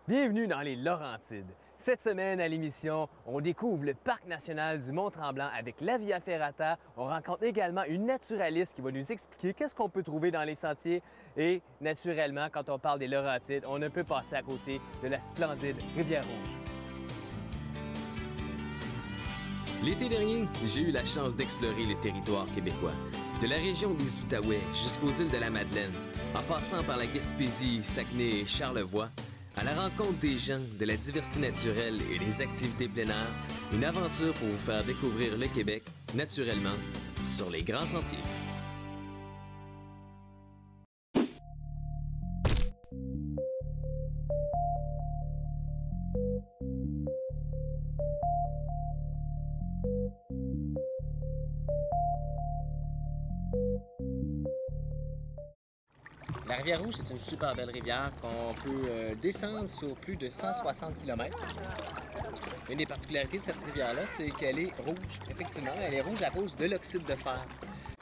Bienvenue dans les Laurentides. Cette semaine à l'émission, on découvre le Parc national du Mont-Tremblant avec la Via Ferrata. On rencontre également une naturaliste qui va nous expliquer qu'est-ce qu'on peut trouver dans les sentiers. Et naturellement, quand on parle des Laurentides, on ne peut passer à côté de la splendide Rivière-Rouge. L'été dernier, j'ai eu la chance d'explorer le territoire québécois, de la région des Outaouais jusqu'aux îles de la Madeleine, en passant par la Gaspésie, Saguenay et Charlevoix, à la rencontre des gens, de la diversité naturelle et des activités plein air, une aventure pour vous faire découvrir le Québec, naturellement, sur les grands sentiers. La Rivière-Rouge, c'est une super belle rivière qu'on peut descendre sur plus de 160 km. Une des particularités de cette rivière-là, c'est qu'elle est rouge. Effectivement, elle est rouge à cause de l'oxyde de fer.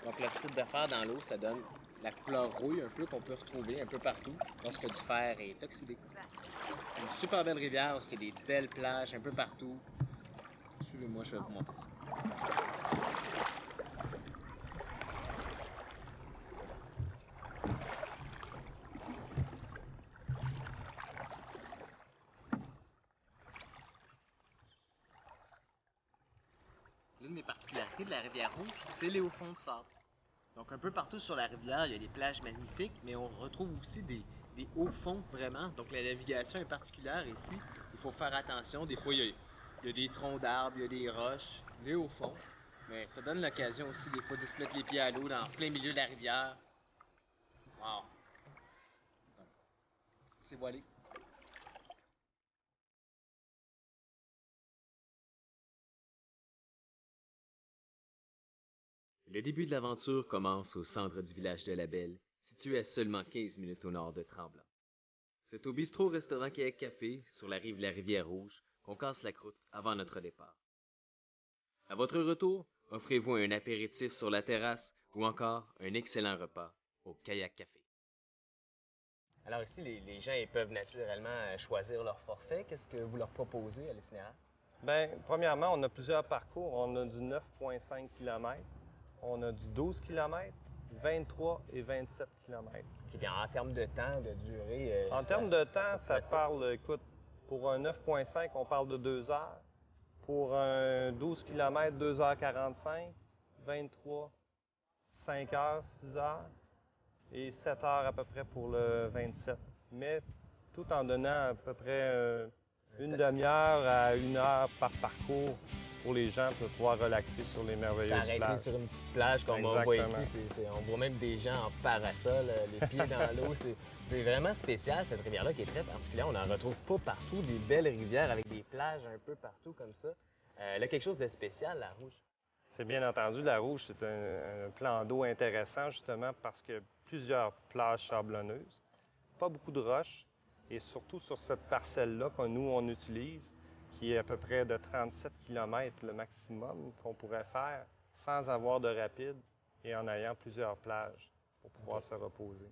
Donc l'oxyde de fer dans l'eau, ça donne la couleur rouille un peu qu'on peut retrouver un peu partout lorsque du fer est oxydé. Une super belle rivière où il y a des belles plages un peu partout. Suivez-moi, je vais vous montrer ça. L'une des particularités de la Rivière-Rouge, c'est les hauts fonds de sable. Donc un peu partout sur la rivière, il y a des plages magnifiques, mais on retrouve aussi des hauts fonds vraiment. Donc la navigation est particulière ici. Il faut faire attention. Des fois, il y a des troncs d'arbres, il y a des roches, des hauts fonds. Mais ça donne l'occasion aussi des fois de se mettre les pieds à l'eau dans plein milieu de la rivière. Wow! C'est voilé. Le début de l'aventure commence au centre du village de La Belle, situé à seulement 15 minutes au nord de Tremblant. C'est au bistrot-restaurant Kayak Café, sur la rive de la Rivière-Rouge, qu'on casse la croûte avant notre départ. À votre retour, offrez-vous un apéritif sur la terrasse ou encore un excellent repas au Kayak Café. Alors ici, les gens ils peuvent naturellement choisir leur forfait. Qu'est-ce que vous leur proposez à l'itinéraire? Bien, premièrement, on a plusieurs parcours. On a du 9,5 km, on a du 12 km, 23 et 27 km. Puis bien, en termes de temps, de durée... En termes de temps, ça parle, écoute, pour un 9,5, on parle de 2 heures. Pour un 12 km, 2h45, 23, 5 heures, 6 heures et 7 heures à peu près pour le 27. Mais tout en donnant à peu près une demi-heure à 1 heure par parcours pour les gens pour pouvoir relaxer sur les merveilleuses S'arrêter plages. sur une petite plage comme on voit ici, on voit même des gens en parasol, les pieds dans l'eau. C'est vraiment spécial cette rivière-là qui est très particulière. On n'en retrouve pas partout, des belles rivières avec des plages un peu partout comme ça. Là, quelque chose de spécial, la Rouge. C'est bien entendu, la Rouge, c'est un plan d'eau intéressant justement parce que plusieurs plages sablonneuses, pas beaucoup de roches, et surtout sur cette parcelle-là que nous, on utilise, qui est à peu près de 37 km le maximum qu'on pourrait faire sans avoir de rapide et en ayant plusieurs plages pour pouvoir se reposer.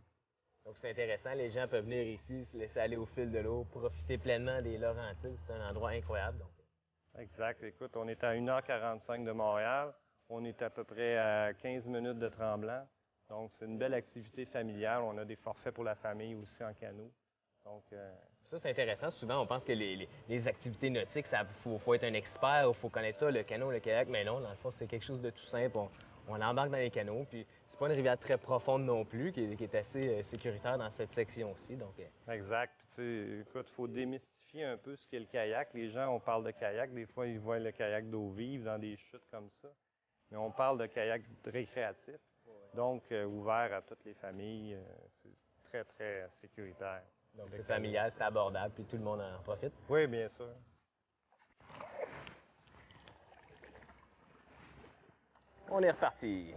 Donc c'est intéressant, les gens peuvent venir ici, se laisser aller au fil de l'eau, profiter pleinement des Laurentides. C'est un endroit incroyable. Donc. Exact. Écoute, on est à 1h45 de Montréal. On est à peu près à 15 minutes de Tremblant. Donc, c'est une belle activité familiale. On a des forfaits pour la famille aussi en canot. Donc, ça, c'est intéressant. Souvent, on pense que les activités nautiques, faut être un expert, il faut connaître ça, le canot, le kayak. Mais non, dans le fond, c'est quelque chose de tout simple. On embarque dans les canots. Puis, c'est pas une rivière très profonde non plus, qui est assez sécuritaire dans cette section-ci. Donc, exact. Puis, tu sais, écoute, il faut démystifier un peu ce qu'est le kayak. Les gens, on parle de kayak. Des fois, ils voient le kayak d'eau vive dans des chutes comme ça. Mais on parle de kayak récréatif. Donc, ouvert à toutes les familles. C'est très, très sécuritaire. Donc, c'est familial, c'est abordable, puis tout le monde en profite. Oui, bien sûr. On est reparti.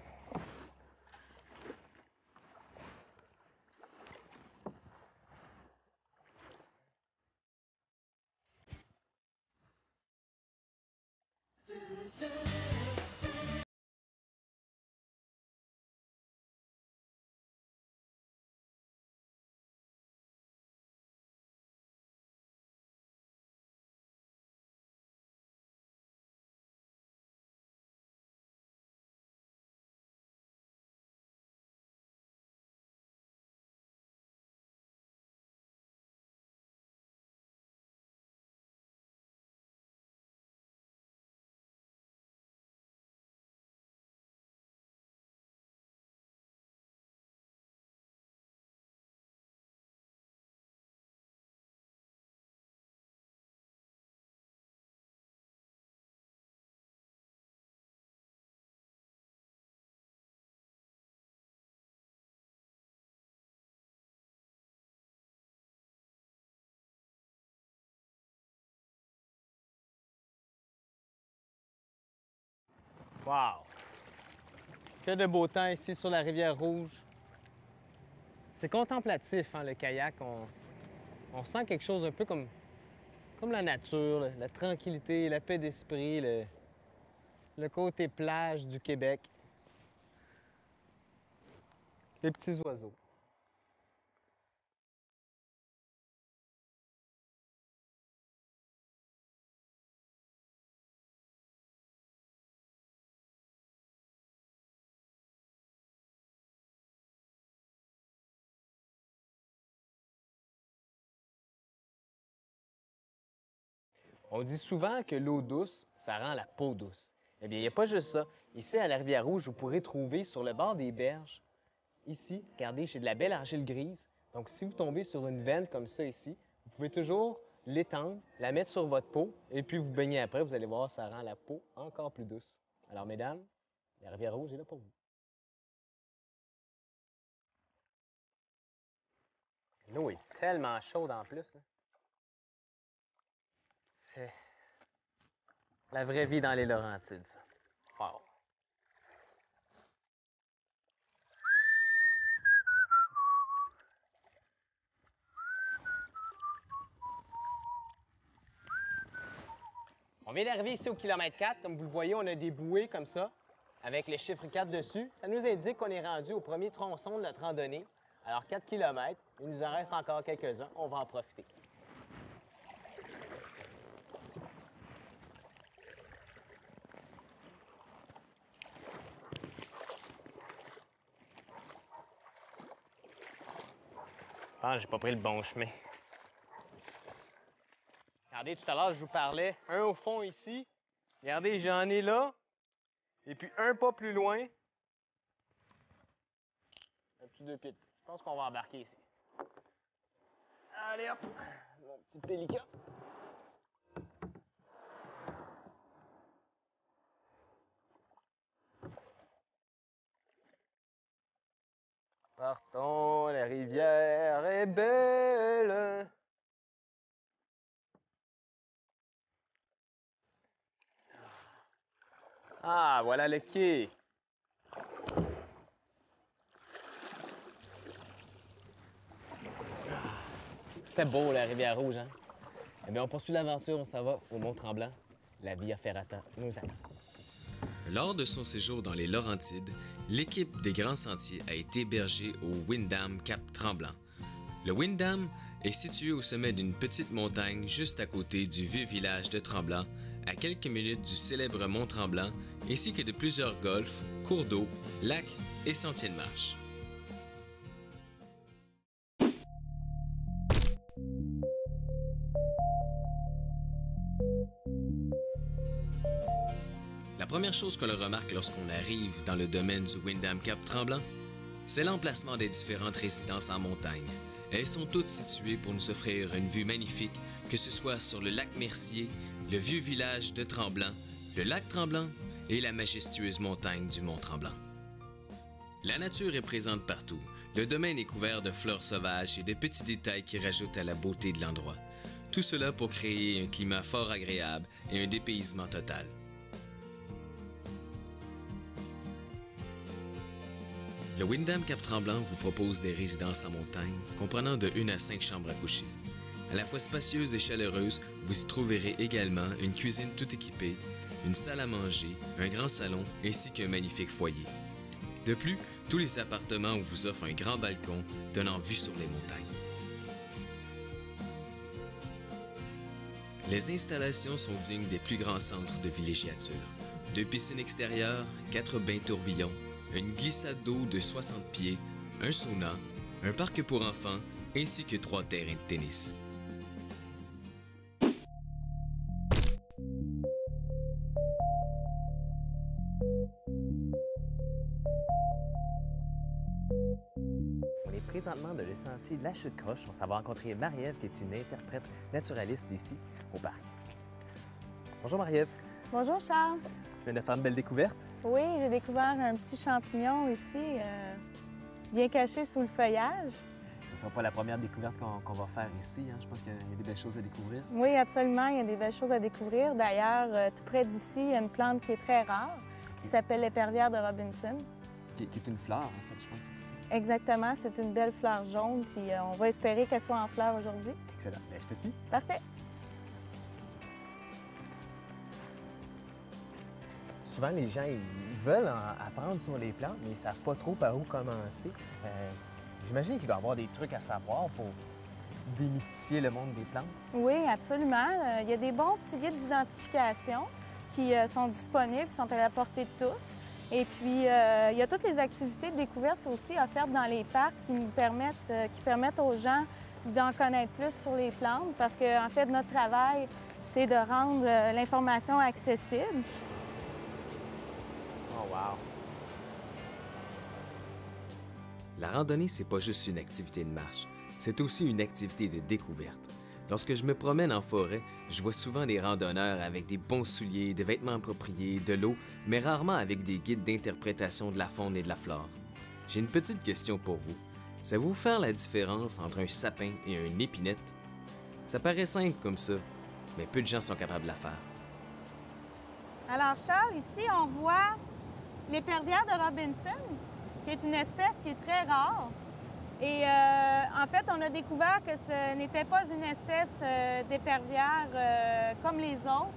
Wow! Que de beau temps ici sur la rivière Rouge. C'est contemplatif, hein, le kayak. On sent quelque chose un peu comme la nature, la tranquillité, la paix d'esprit, le côté plage du Québec. Les petits oiseaux. On dit souvent que l'eau douce, ça rend la peau douce. Eh bien, il n'y a pas juste ça. Ici, à la Rivière-Rouge, vous pourrez trouver sur le bord des berges, ici, regardez, j'ai de la belle argile grise. Donc, si vous tombez sur une veine comme ça ici, vous pouvez toujours l'étendre, la mettre sur votre peau, et puis vous baignez après, vous allez voir, ça rend la peau encore plus douce. Alors, mesdames, la Rivière-Rouge est là pour vous. L'eau est tellement chaude en plus, là. C'est la vraie vie dans les Laurentides, ça. Wow. On vient d'arriver ici au kilomètre 4. Comme vous le voyez, on a des bouées comme ça, avec le chiffre 4 dessus. Ça nous indique qu'on est rendu au premier tronçon de notre randonnée. Alors, 4 km, il nous en reste encore quelques-uns. On va en profiter. Je pense que j'ai pas pris le bon chemin. Regardez, tout à l'heure, je vous parlais. Un au fond ici. Regardez, j'en ai là. Et puis un pas plus loin. Un petit 2 pieds. Je pense qu'on va embarquer ici. Allez hop! Mon petit pélican. Partons, la rivière est belle. Ah, voilà le quai. C'était beau, la rivière Rouge, hein? Eh bien, on poursuit l'aventure, on s'en va au Mont-Tremblant. La Via Ferrata nous attend. Lors de son séjour dans les Laurentides, l'équipe des Grands Sentiers a été hébergée au Windham Cap Tremblant. Le Windham est situé au sommet d'une petite montagne juste à côté du vieux village de Tremblant, à quelques minutes du célèbre Mont Tremblant, ainsi que de plusieurs golfs, cours d'eau, lacs et sentiers de marche. La première chose que l'on remarque lorsqu'on arrive dans le domaine du Windham Cap Tremblant, c'est l'emplacement des différentes résidences en montagne. Elles sont toutes situées pour nous offrir une vue magnifique, que ce soit sur le lac Mercier, le vieux village de Tremblant, le lac Tremblant et la majestueuse montagne du Mont Tremblant. La nature est présente partout. Le domaine est couvert de fleurs sauvages et de petits détails qui rajoutent à la beauté de l'endroit. Tout cela pour créer un climat fort agréable et un dépaysement total. Le Windham Cap Tremblant vous propose des résidences en montagne comprenant de 1 à 5 chambres à coucher. À la fois spacieuse et chaleureuse, vous y trouverez également une cuisine tout équipée, une salle à manger, un grand salon ainsi qu'un magnifique foyer. De plus, tous les appartements vous offrent un grand balcon donnant vue sur les montagnes. Les installations sont dignes des plus grands centres de villégiature. 2 piscines extérieures, 4 bains tourbillons, une glissade d'eau de 60 pieds, un sauna, un parc pour enfants ainsi que 3 terrains de tennis. On est présentement dans le sentier de la Chute-Croche. On s'en va rencontrer Marie-Ève, qui est une interprète naturaliste ici au parc. Bonjour Marie-Ève. Bonjour Charles. Tu viens de faire une belle découverte? Oui, j'ai découvert un petit champignon ici, bien caché sous le feuillage. Ce ne sera pas la première découverte qu'on va faire ici. Hein. Je pense qu'il y a des belles choses à découvrir. Oui, absolument, il y a des belles choses à découvrir. D'ailleurs, tout près d'ici, il y a une plante qui est très rare, qui s'appelle l'épervière de Robinson. Qui est une fleur, en fait, je pense que c'est ça. Exactement, c'est une belle fleur jaune, puis on va espérer qu'elle soit en fleur aujourd'hui. Excellent. Bien, je te suis. Parfait. Souvent, les gens, ils veulent apprendre sur les plantes, mais ils ne savent pas trop par où commencer. J'imagine qu'il doit y avoir des trucs à savoir pour démystifier le monde des plantes. Oui, absolument. Il y a des bons petits guides d'identification qui sont disponibles, qui sont à la portée de tous. Et puis, il y a toutes les activités de découverte aussi offertes dans les parcs qui permettent aux gens d'en connaître plus sur les plantes parce qu'en fait, notre travail, c'est de rendre l'information accessible. Oh, wow! La randonnée, c'est pas juste une activité de marche, c'est aussi une activité de découverte. Lorsque je me promène en forêt, je vois souvent des randonneurs avec des bons souliers, des vêtements appropriés, de l'eau, mais rarement avec des guides d'interprétation de la faune et de la flore. J'ai une petite question pour vous. Savez-vous faire la différence entre un sapin et une épinette? Ça paraît simple comme ça, mais peu de gens sont capables de la faire. Alors, Charles, ici, on voit l'épervière de Robinson, qui est une espèce qui est très rare. Et en fait, on a découvert que ce n'était pas une espèce d'épervière comme les autres,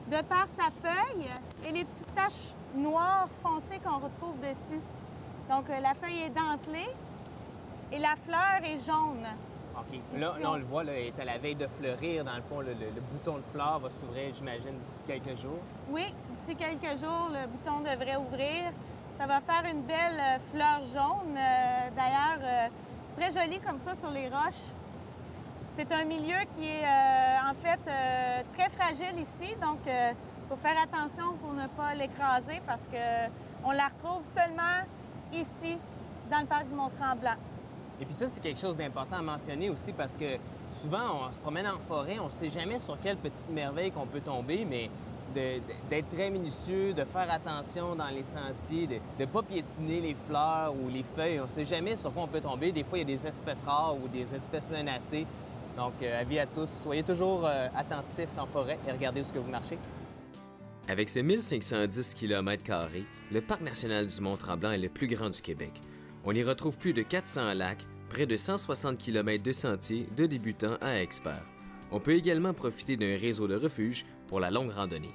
de par sa feuille et les petites taches noires foncées qu'on retrouve dessus. Donc, la feuille est dentelée et la fleur est jaune. OK. Là, on le voit, là, elle est à la veille de fleurir. Dans le fond, le bouton de fleur va s'ouvrir, j'imagine, d'ici quelques jours. Oui, d'ici quelques jours, le bouton devrait ouvrir. Ça va faire une belle fleur jaune. D'ailleurs, c'est très joli comme ça sur les roches. C'est un milieu qui est en fait très fragile ici, donc il faut faire attention pour ne pas l'écraser parce qu'on la retrouve seulement ici, dans le parc du Mont-Tremblant. Et puis ça, c'est quelque chose d'important à mentionner aussi parce que souvent, on se promène en forêt, on ne sait jamais sur quelle petite merveille qu'on peut tomber, mais d'être très minutieux, de faire attention dans les sentiers, de ne pas piétiner les fleurs ou les feuilles. On ne sait jamais sur quoi on peut tomber. Des fois, il y a des espèces rares ou des espèces menacées. Donc, avis à tous, soyez toujours attentifs en forêt et regardez où ce que vous marchez. Avec ses 1510 km², le Parc national du Mont-Tremblant est le plus grand du Québec. On y retrouve plus de 400 lacs, près de 160 km de sentiers, de débutants à experts. On peut également profiter d'un réseau de refuges pour la longue randonnée.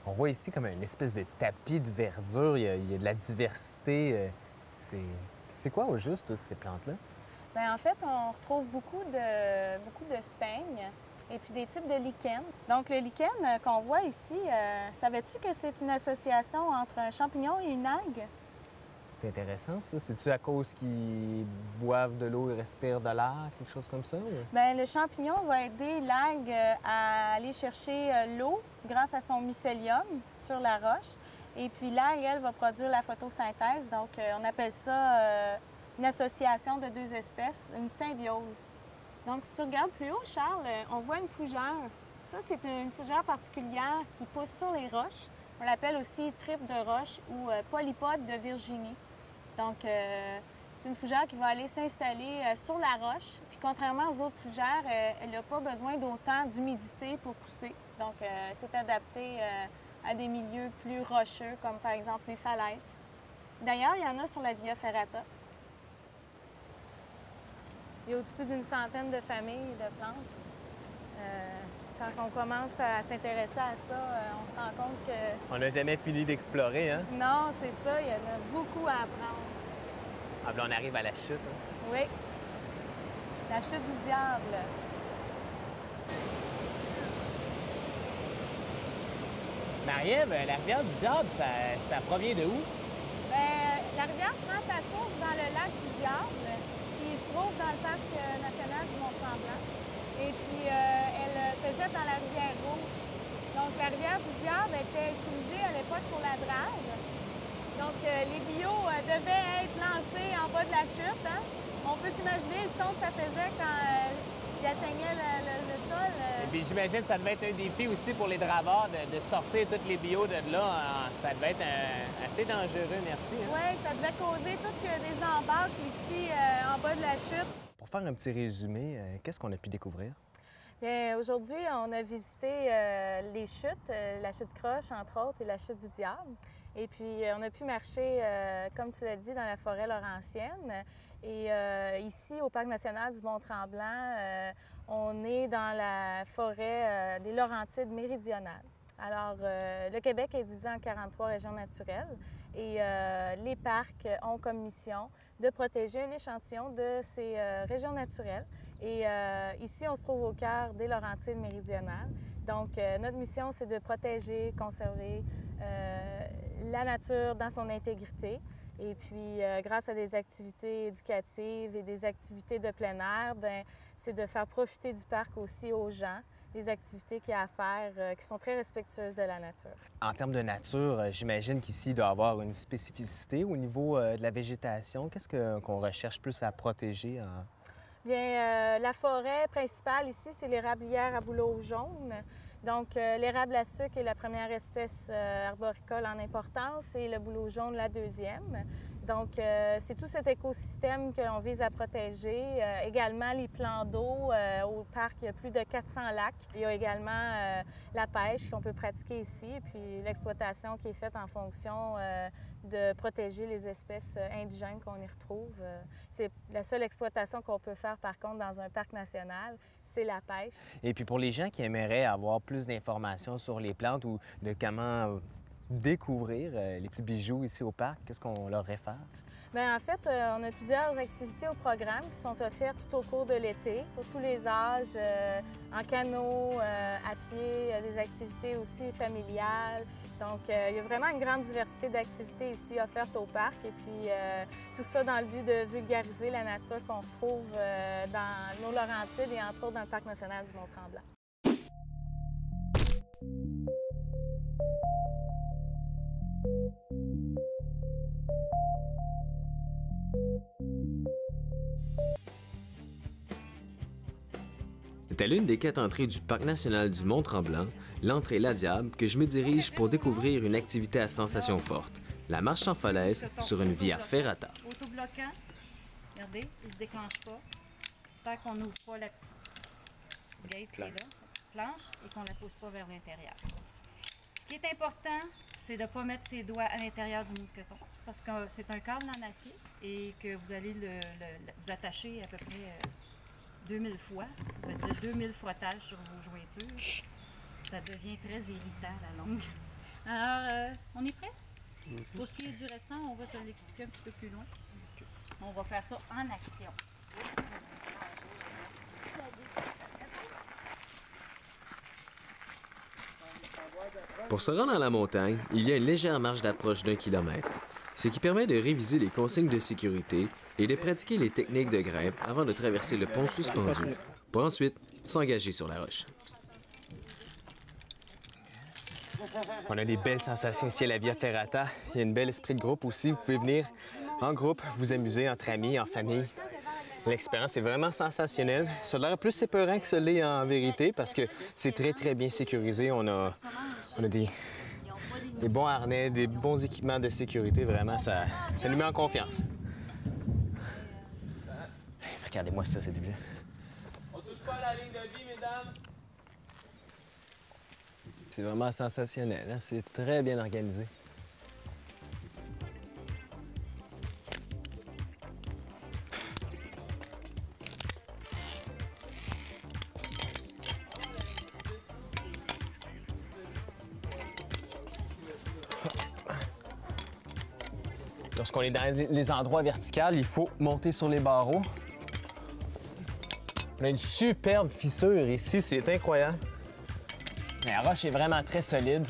On voit ici comme une espèce de tapis de verdure. Il y a de la diversité. C'est quoi au juste, toutes ces plantes-là? Bien, en fait, on retrouve beaucoup de sphaignes et puis des types de lichens. Donc, le lichen qu'on voit ici, savais-tu que c'est une association entre un champignon et une algue? C'est intéressant, ça. C'est-tu à cause qu'ils boivent de l'eau et respirent de l'air, quelque chose comme ça? Ou? Bien, le champignon va aider l'algue à aller chercher l'eau grâce à son mycélium sur la roche. Et puis l'algue, elle, va produire la photosynthèse. Donc, on appelle ça une association de deux espèces, une symbiose. Donc, si tu regardes plus haut, Charles, on voit une fougère. Ça, c'est une fougère particulière qui pousse sur les roches. On l'appelle aussi tripe de roche ou polypode de Virginie. Donc, c'est une fougère qui va aller s'installer sur la roche. Puis, contrairement aux autres fougères, elle n'a pas besoin d'autant d'humidité pour pousser. Donc, c'est adapté à des milieux plus rocheux, comme par exemple les falaises. D'ailleurs, il y en a sur la Via Ferrata. Il y a au-dessus d'une centaine de familles de plantes. Quand on commence à s'intéresser à ça, on se rend compte que... On n'a jamais fini d'explorer, hein? Non, c'est ça, il y en a beaucoup à apprendre. Ah, ben on arrive à la chute. Hein? Oui, la chute du diable. Marie-Ève, la rivière du Diable, ça provient de où? Bien, la rivière prend sa source dans le lac du Diable, qui se trouve dans le parc national du Mont-Tremblant. Et puis, elle se jette dans la rivière Rouge. Donc, la rivière du Diable était utilisée à l'époque pour la drague. Donc, les billots devaient être lancés en bas de la chute. Hein? On peut s'imaginer le son que ça faisait quand ils atteignaient le sol. Et puis, j'imagine que ça devait être un défi aussi pour les draveurs de sortir tous les billots de là. Ça devait être assez dangereux, merci. Hein? Oui, ça devait causer toutes des embarques ici en bas de la chute. Pour faire un petit résumé, qu'est-ce qu'on a pu découvrir? Bien, aujourd'hui, on a visité les chutes, la chute Croche, entre autres, et la chute du Diable. Et puis, on a pu marcher, comme tu l'as dit, dans la forêt laurentienne. Et ici, au Parc national du Mont-Tremblant, on est dans la forêt des Laurentides méridionales. Alors, le Québec est divisé en 43 régions naturelles et les parcs ont comme mission de protéger un échantillon de ces régions naturelles. Et ici, on se trouve au cœur des Laurentides méridionales. Donc, notre mission, c'est de protéger, conserver la nature dans son intégrité. Et puis, grâce à des activités éducatives et des activités de plein air, bien, c'est de faire profiter du parc aussi aux gens, des activités qu'il y a à faire qui sont très respectueuses de la nature. En termes de nature, j'imagine qu'ici, il doit y avoir une spécificité au niveau de la végétation. Qu'est-ce qu'on recherche plus à protéger? Bien, la forêt principale ici, c'est l'érablière à bouleau jaune. Donc, l'érable à sucre est la première espèce arboricole en importance et le bouleau jaune la deuxième. Donc, c'est tout cet écosystème que l'on vise à protéger. Également, les plans d'eau. Au parc, il y a plus de 400 lacs. Il y a également la pêche qu'on peut pratiquer ici, et puis l'exploitation qui est faite en fonction de protéger les espèces indigènes qu'on y retrouve. C'est la seule exploitation qu'on peut faire, par contre, dans un parc national, c'est la pêche. Et puis pour les gens qui aimeraient avoir plus d'informations sur les plantes ou de comment découvrir les petits bijoux ici au parc, qu'est-ce qu'on leur réfère? Bien, en fait, on a plusieurs activités au programme qui sont offertes tout au cours de l'été, pour tous les âges, en canot, à pied, des activités aussi familiales. Donc, il y a vraiment une grande diversité d'activités ici offertes au parc. Et puis, tout ça dans le but de vulgariser la nature qu'on retrouve dans nos Laurentides et entre autres dans le Parc national du Mont-Tremblant. C'est à l'une des 4 entrées du Parc national du Mont-Tremblant, l'entrée La Diable, que je me dirige pour découvrir une activité à sensations fortes, la marche en falaise sur une via ferrata. Autobloquant, regardez, il ne se déclenche pas tant qu'on n'ouvre pas la petite gate qui est là, la petite planche, et qu'on ne la pose pas vers l'intérieur. Ce qui est important, c'est de ne pas mettre ses doigts à l'intérieur du mousqueton, parce que c'est un câble en acier et que vous allez vous attacher à peu près 2000 fois, ça veut dire 2000 frottages sur vos jointures. Ça devient très irritant à la longue. Alors, on est prêt? Pour ce qui est du restant, on va se l'expliquer un petit peu plus loin. On va faire ça en action. Pour se rendre à la montagne, il y a une légère marche d'approche d'1 kilomètre, ce qui permet de réviser les consignes de sécurité et de pratiquer les techniques de grimpe avant de traverser le pont suspendu, pour ensuite s'engager sur la roche. On a des belles sensations ici à la Via Ferrata. Il y a une belle esprit de groupe aussi. Vous pouvez venir en groupe, vous amuser entre amis, en famille. L'expérience est vraiment sensationnelle. Ça a l'air plus épeurant que ce l'est en vérité parce que c'est très, très bien sécurisé. On a des bons harnais, des bons équipements de sécurité. Vraiment, ça nous met en confiance. Regardez-moi ça, cette vue-là. On touche pas à la ligne de vie, mesdames! C'est vraiment sensationnel, hein? C'est très bien organisé. Lorsqu'on est dans les endroits verticaux, il faut monter sur les barreaux. On a une superbe fissure ici, c'est incroyable. La roche est vraiment très solide.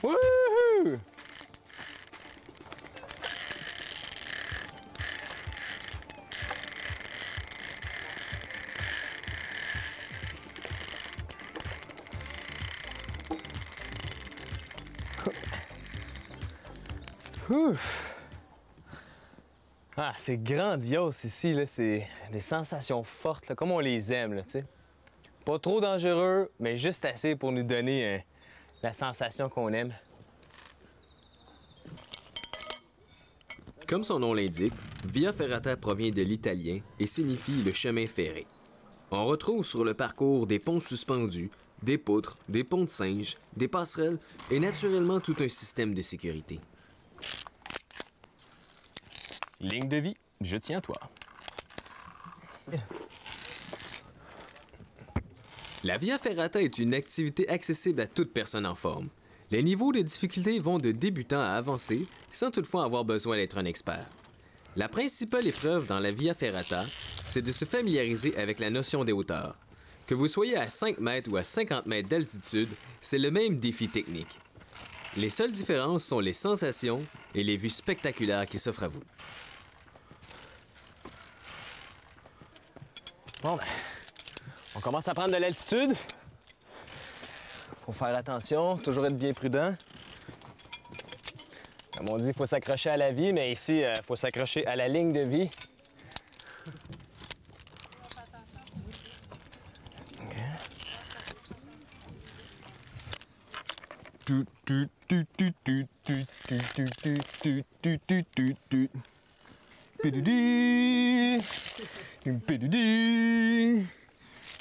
Wouhou! Ouf. Ah, c'est grandiose ici, là. C'est des sensations fortes, là, comme on les aime, là, tu sais. Pas trop dangereux, mais juste assez pour nous donner la sensation qu'on aime. Comme son nom l'indique, Via Ferrata provient de l'italien et signifie le chemin ferré. On retrouve sur le parcours des ponts suspendus, des poutres, des ponts de singes, des passerelles et naturellement tout un système de sécurité. Ligne de vie, je tiens à toi. La Via Ferrata est une activité accessible à toute personne en forme. Les niveaux de difficulté vont de débutant à avancé, sans toutefois avoir besoin d'être un expert. La principale épreuve dans la Via Ferrata, c'est de se familiariser avec la notion des hauteurs. Que vous soyez à 5 mètres ou à 50 mètres d'altitude, c'est le même défi technique. Les seules différences sont les sensations et les vues spectaculaires qui s'offrent à vous. Bon, ben, on commence à prendre de l'altitude. Faut faire attention, toujours être bien prudent. Comme on dit, il faut s'accrocher à la vie, mais ici, il faut s'accrocher à la ligne de vie.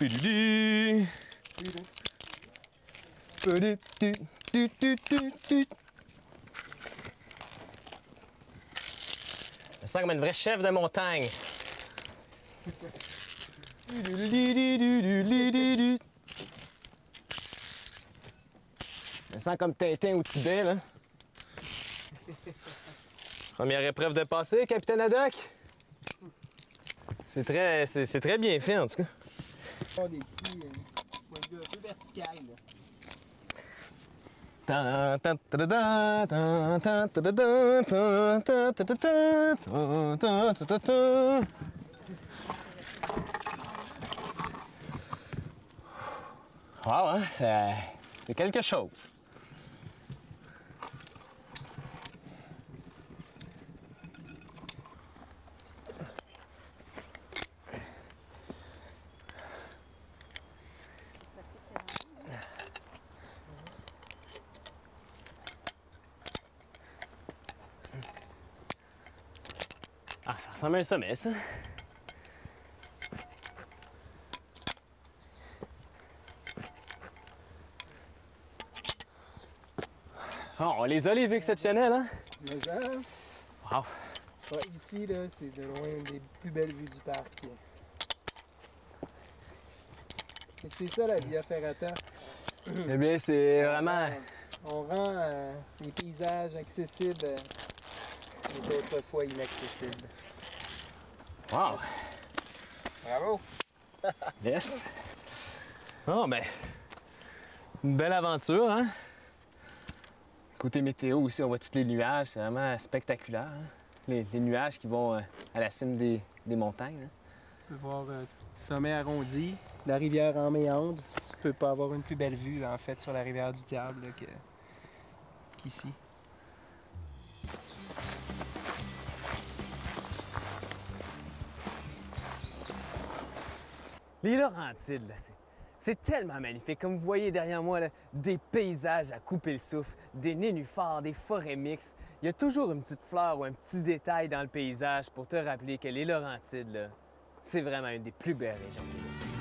Je me sens comme une vraie chef de montagne. Je me sens comme Tintin au Tibet, là. Première épreuve de passé, Capitaine Haddock. C'est très bien fait, en tout cas. Des petits points de vue un peu verticales, là. Wow, hein? C'est quelque chose. Ah, ça ressemble à un sommet, ça. Oh, on les a, les vues exceptionnelles, hein? Mais ça, Wow! ici, là, c'est de loin une des plus belles vues du parc. C'est ça, la Via Ferrata. Eh bien, c'est vraiment... On rend les paysages accessibles et d'autres fois inaccessibles. Wow! Bravo! Yes! Oh, ben... Une belle aventure, hein? Côté météo aussi, on voit tous les nuages, c'est vraiment spectaculaire. Hein? Les nuages qui vont à la cime des montagnes. Hein? Tu peux voir le sommet arrondi, la rivière en méandre. Tu peux pas avoir une plus belle vue, en fait, sur la rivière du Diable là, qu'ici. Les Laurentides, là, c'est tellement magnifique. Comme vous voyez derrière moi, là, des paysages à couper le souffle, des nénuphars, des forêts mixtes. Il y a toujours une petite fleur ou un petit détail dans le paysage pour te rappeler que les Laurentides, là, c'est vraiment une des plus belles régions du Québec.